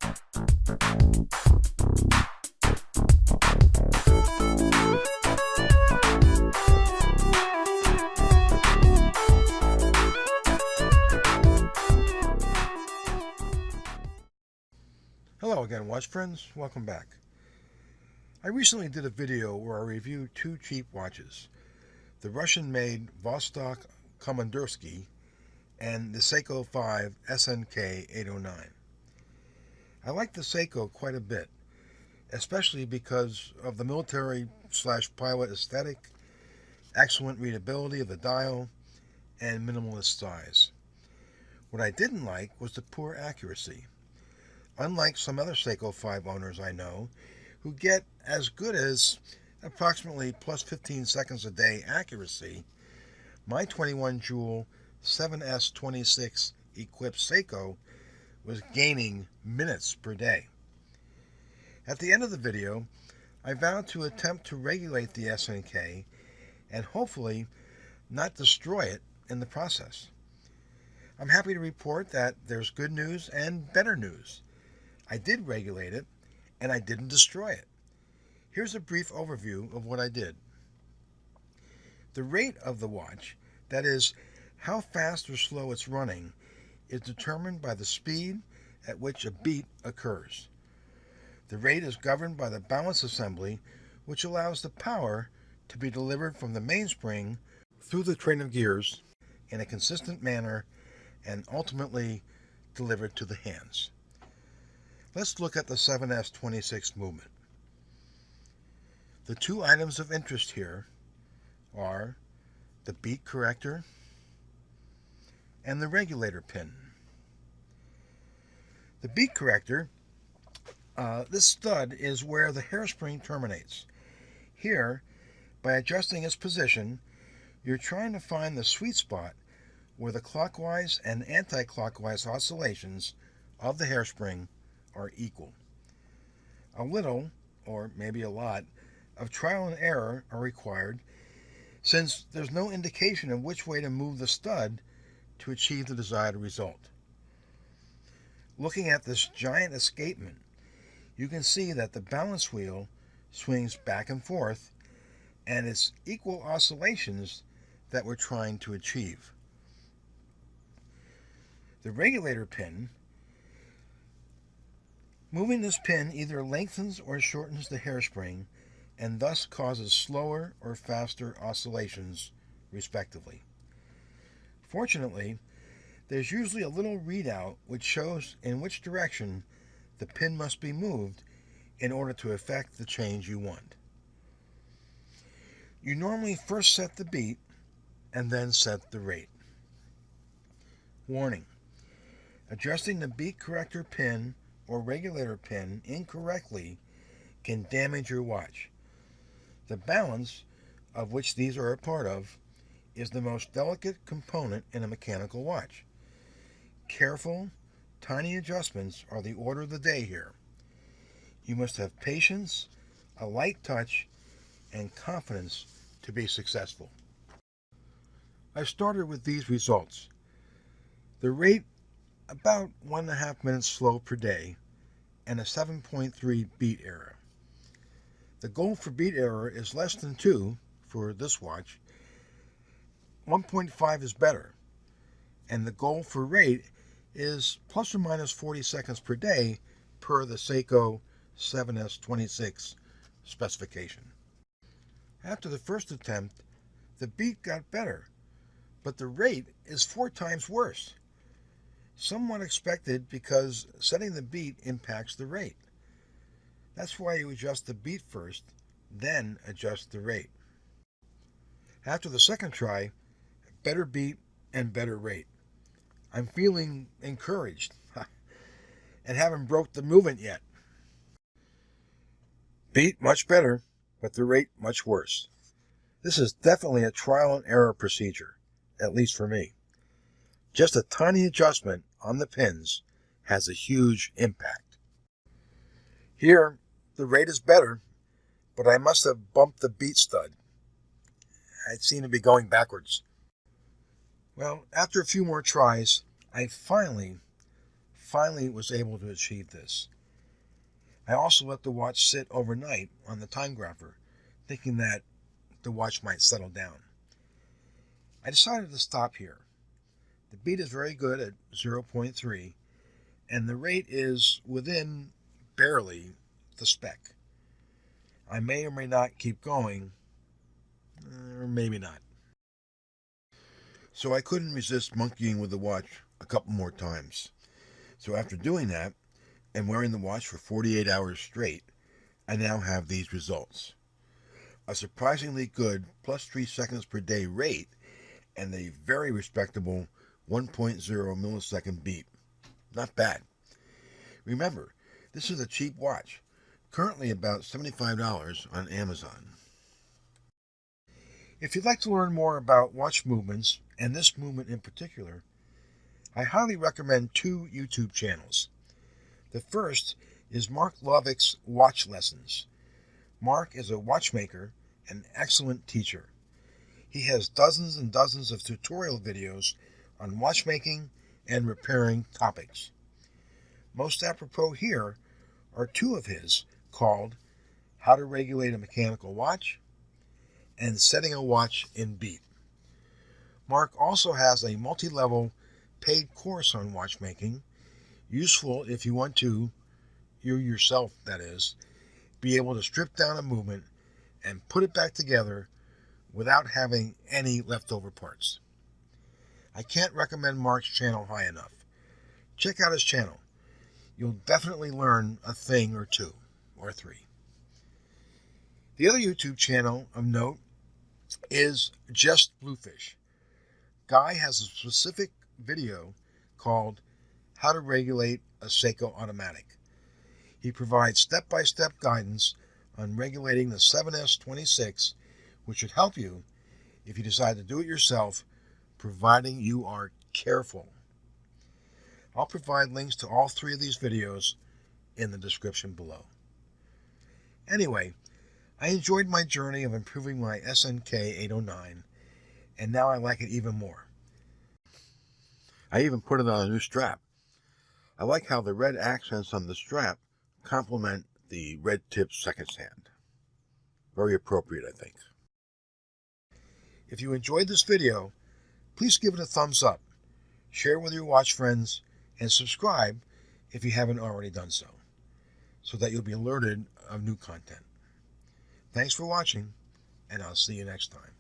Hello again, watch friends. Welcome back. I recently did a video where I reviewed two cheap watches, the Russian-made Vostok Komandorsky and the Seiko SNK809. I like the Seiko quite a bit, especially because of the military/pilot aesthetic, excellent readability of the dial, and minimalist size. What I didn't like was the poor accuracy. Unlike some other Seiko 5 owners I know, who get as good as approximately plus 15 seconds a day accuracy, my 21 jewel 7S26 equipped Seiko was gaining minutes per day. At the end of the video, I vowed to attempt to regulate the SNK and hopefully not destroy it in the process. I'm happy to report that there's good news and better news. I did regulate it, and I didn't destroy it. Here's a brief overview of what I did. The rate of the watch, that is, how fast or slow it's running, is determined by the speed at which a beat occurs. The rate is governed by the balance assembly, which allows the power to be delivered from the mainspring through the train of gears in a consistent manner and ultimately delivered to the hands. Let's look at the 7S26 movement. The two items of interest here are the beat corrector and the regulator pin. The beat corrector, this stud is where the hairspring terminates. Here, by adjusting its position, you're trying to find the sweet spot where the clockwise and anti-clockwise oscillations of the hairspring are equal. A little, or maybe a lot, of trial and error are required, since there's no indication of which way to move the stud to achieve the desired result. Looking at this giant escapement, you can see that the balance wheel swings back and forth, and it's equal oscillations that we're trying to achieve. The regulator pin, moving this pin either lengthens or shortens the hairspring and thus causes slower or faster oscillations, respectively. Fortunately, there's usually a little readout which shows in which direction the pin must be moved in order to effect the change you want. You normally first set the beat and then set the rate. Warning: adjusting the beat corrector pin or regulator pin incorrectly can damage your watch. The balance, of which these are a part of, is the most delicate component in a mechanical watch. Careful, tiny adjustments are the order of the day here. You must have patience, a light touch, and confidence to be successful. I started with these results. The rate, about 1.5 minutes slow per day, and a 7.3 beat error. The goal for beat error is less than 2 for this watch. 1.5 is better, and the goal for rate is plus or minus 40 seconds per day per the Seiko 7S26 specification. After the first attempt, the beat got better, but the rate is 4 times worse. Somewhat expected because setting the beat impacts the rate. That's why you adjust the beat first, then adjust the rate. After the second try, better beat and better rate. I'm feeling encouraged and haven't broke the movement yet. Beat much better, but the rate much worse. This is definitely a trial and error procedure, at least for me. Just a tiny adjustment on the pins has a huge impact. Here, the rate is better, but I must have bumped the beat stud. I seem to be going backwards. Well, after a few more tries, I finally finally was able to achieve this. I also let the watch sit overnight on the time grapher, thinking that the watch might settle down. I decided to stop here. The beat is very good at 0.3, and the rate is within barely the spec. I may or may not keep going, or maybe not. So I couldn't resist monkeying with the watch a couple more times. So after doing that, and wearing the watch for 48 hours straight, I now have these results. A surprisingly good plus 3 seconds per day rate, and a very respectable 1.0 millisecond beat. Not bad. Remember, this is a cheap watch, currently about $75 on Amazon. If you'd like to learn more about watch movements, and this movement in particular, I highly recommend 2 YouTube channels. The first is Mark Lovak's Watch Lessons. Mark is a watchmaker and excellent teacher. He has dozens and dozens of tutorial videos on watchmaking and repairing topics. Most apropos here are 2 of his called How to Regulate a Mechanical Watch and Setting a Watch in Beat. Mark also has a multi-level paid course on watchmaking, useful if you want to, you yourself that is, be able to strip down a movement and put it back together without having any leftover parts. I can't recommend Mark's channel high enough. Check out his channel. You'll definitely learn a thing or 2 or 3. The other YouTube channel of note is Justbluefish. Guy has a specific video called How to Regulate a Seiko Automatic. He provides step-by-step guidance on regulating the 7S26, which should help you if you decide to do it yourself, providing you are careful. I'll provide links to all 3 of these videos in the description below. Anyway, I enjoyed my journey of improving my SNK809, and now I like it even more. I even put it on a new strap. I like how the red accents on the strap complement the red tip second stand. Very appropriate, I think. If you enjoyed this video, please give it a thumbs up, share with your watch friends, and subscribe if you haven't already done so that you'll be alerted of new content. Thanks for watching, and I'll see you next time.